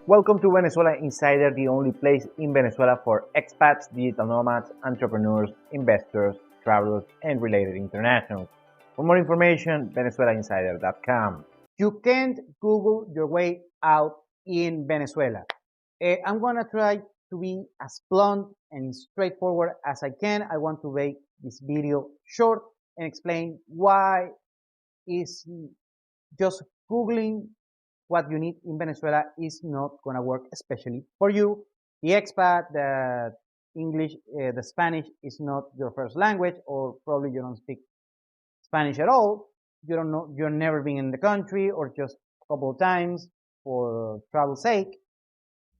Welcome to Venezuela Insider, the only place in Venezuela for expats, digital nomads, entrepreneurs, investors, travelers, and related internationals. For more information, venezuelainsider.com. You can't Google your way out in Venezuela. I'm gonna try to be as blunt and straightforward as I can. I want to make this video short and explain why is just Googling what you need in Venezuela is not going to work, especially for you, the expat, the English, the Spanish is not your first language, or probably you don't speak Spanish at all. You don't know, you're never been in the country, or just a couple of times for travel sake,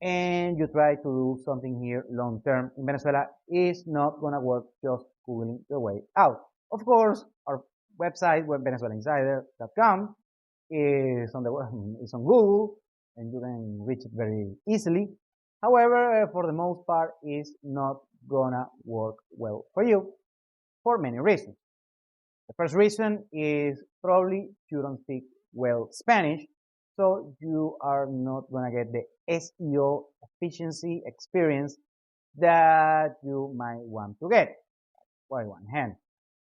and you try to do something here long term in Venezuela is not going to work just Googling your way out. Of course, our website, venezuelainsider.com, is on the is on Google, and you can reach it very easily. However, for the most part, it's not gonna work well for you for many reasons. The first reason is probably you don't speak well Spanish, so you are not gonna get the SEO efficiency experience that you might want to get. By one hand.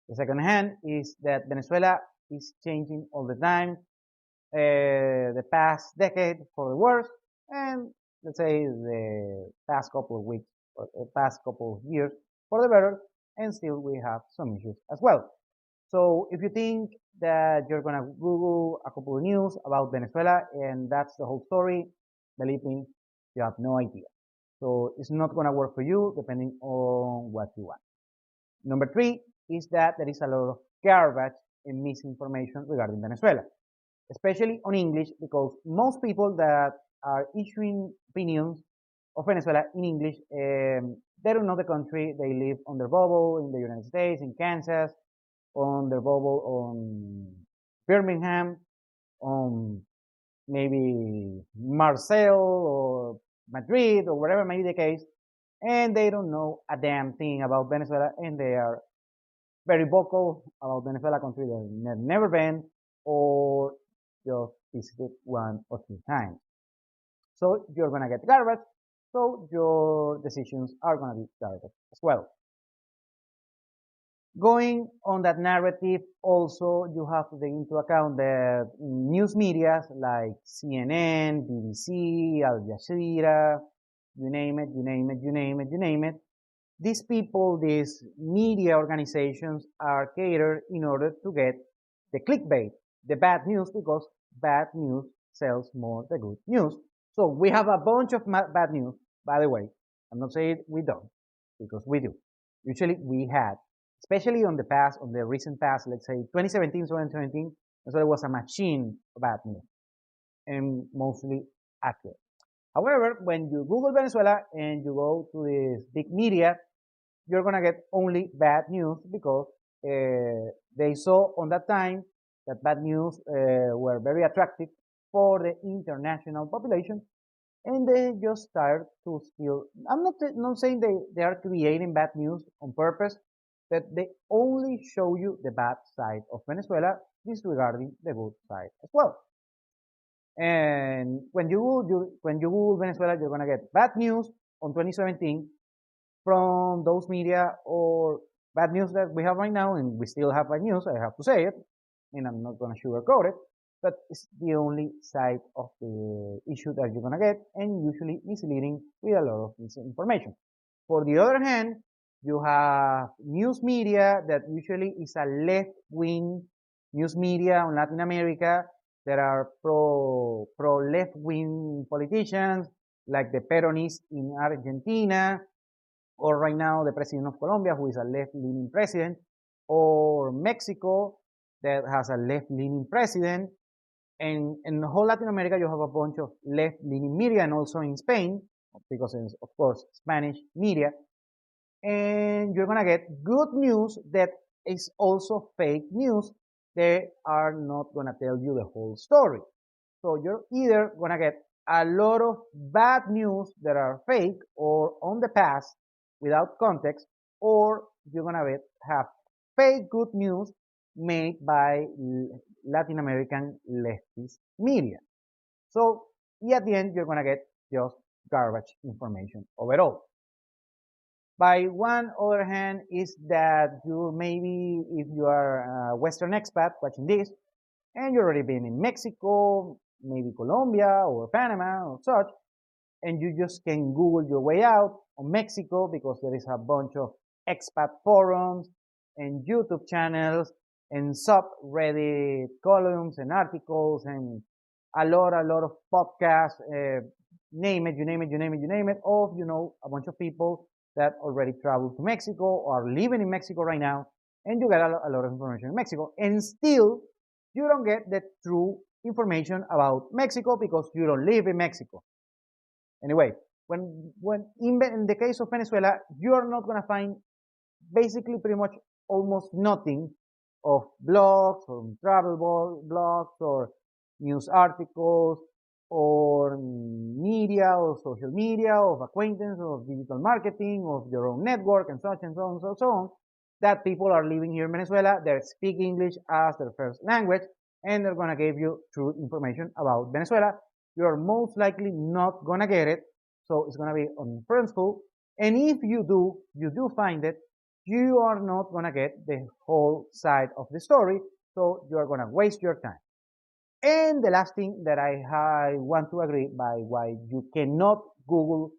The second hand is that Venezuela is changing all the time, the past decade for the worse, and let's say the past couple of weeks or the past couple of years for the better, and still we have some issues as well. So if you think that you're gonna Google a couple of news about Venezuela and that's the whole story, believe me, you have no idea. So it's not gonna work for you depending on what you want. Number three is that there is a lot of garbage and misinformation regarding Venezuela, especially on English, because most people that are issuing opinions of Venezuela in English, they don't know the country. They live on their bubble in the United States, in Kansas, on their bubble on Birmingham, on maybe Marseille or Madrid or whatever may be the case, and they don't know a damn thing about Venezuela, and they are very vocal about Venezuela, country they've never been or just visited one or two times. So you're gonna get garbage, so your decisions are gonna be garbage as well. Going on that narrative, also you have to take into account that news media like CNN, BBC, Al Jazeera, you name it, you name it, you name it, you name it. These people, these media organizations are catered in order to get the clickbait, the bad news, because bad news sells more than good news. So we have a bunch of bad news, by the way. I'm not saying we don't, because we do. Usually we had, especially on the past, on the recent past, let's say 2017, 2017, so it was a machine of bad news, and mostly accurate. However, when you Google Venezuela and you go to this big media, you're gonna get only bad news because they saw on that time that bad news were very attractive for the international population, and they just start to steal. I'm not saying they are creating bad news on purpose, but they only show you the bad side of Venezuela, disregarding the good side as well. And when you Google Venezuela, you're gonna get bad news on 2017 from those media, or bad news that we have right now, and we still have bad news. I have to say it, and I'm not gonna sugarcoat it, but it's the only side of the issue that you're gonna get, and usually misleading with a lot of misinformation. For the other hand, you have news media that usually is a left-wing news media on Latin America. There are pro left-wing politicians like the Peronists in Argentina, or right now the president of Colombia, who is a left-leaning president, or Mexico that has a left-leaning president. And in the whole Latin America, you have a bunch of left-leaning media, and also in Spain, because it's, of course, Spanish media. And you're gonna get good news that is also fake news. They are not gonna tell you the whole story. So you're either gonna get a lot of bad news that are fake or on the past without context, or you're gonna have fake good news made by Latin American leftist media. So at the end, you're gonna get just garbage information overall. By one other hand is that you maybe if you are a Western expat watching this and you've already been in Mexico, maybe Colombia or Panama or such, and you just can Google your way out on Mexico because there is a bunch of expat forums and YouTube channels and subreddit columns and articles and a lot of podcasts, name it, you name it, you name it, you name it, of, a bunch of people that already traveled to Mexico or are living in Mexico right now, and you get a lot of information in Mexico, and still you don't get the true information about Mexico because you don't live in Mexico. Anyway, when in the case of Venezuela, you are not going to find basically pretty much almost nothing of blogs or travel blogs or news articles or media or social media of acquaintance of digital marketing of your own network and such and so on and so on that people are living here in Venezuela. They speak English as their first language and they're going to give you true information about Venezuela. You're most likely not going to get it. So it's going to be unfruitful. And if you do find it, you are not going to get the whole side of the story. So you are going to waste your time. And the last thing that I want to agree by why you cannot Google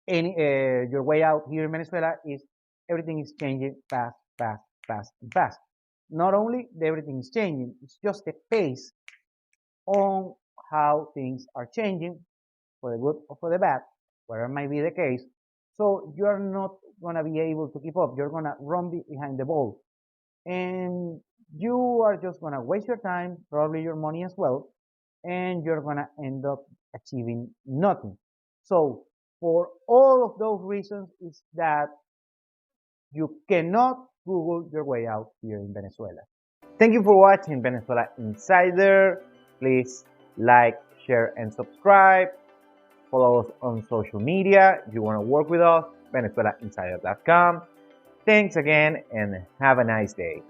your way out here in Venezuela is everything is changing fast, fast, fast, and fast. Not only everything is changing, it's just the pace on how things are changing for the good or for the bad, whatever might be the case. So you're not going to be able to keep up. You're going to run behind the ball. And you are just going to waste your time, probably your money as well, and you're going to end up achieving nothing. So for all of those reasons is that you cannot Google your way out here in Venezuela. Thank you for watching Venezuela Insider. Please like, share, and subscribe. Follow us on social media. If you want to work with us, VenezuelaInsider.com. Thanks again and have a nice day.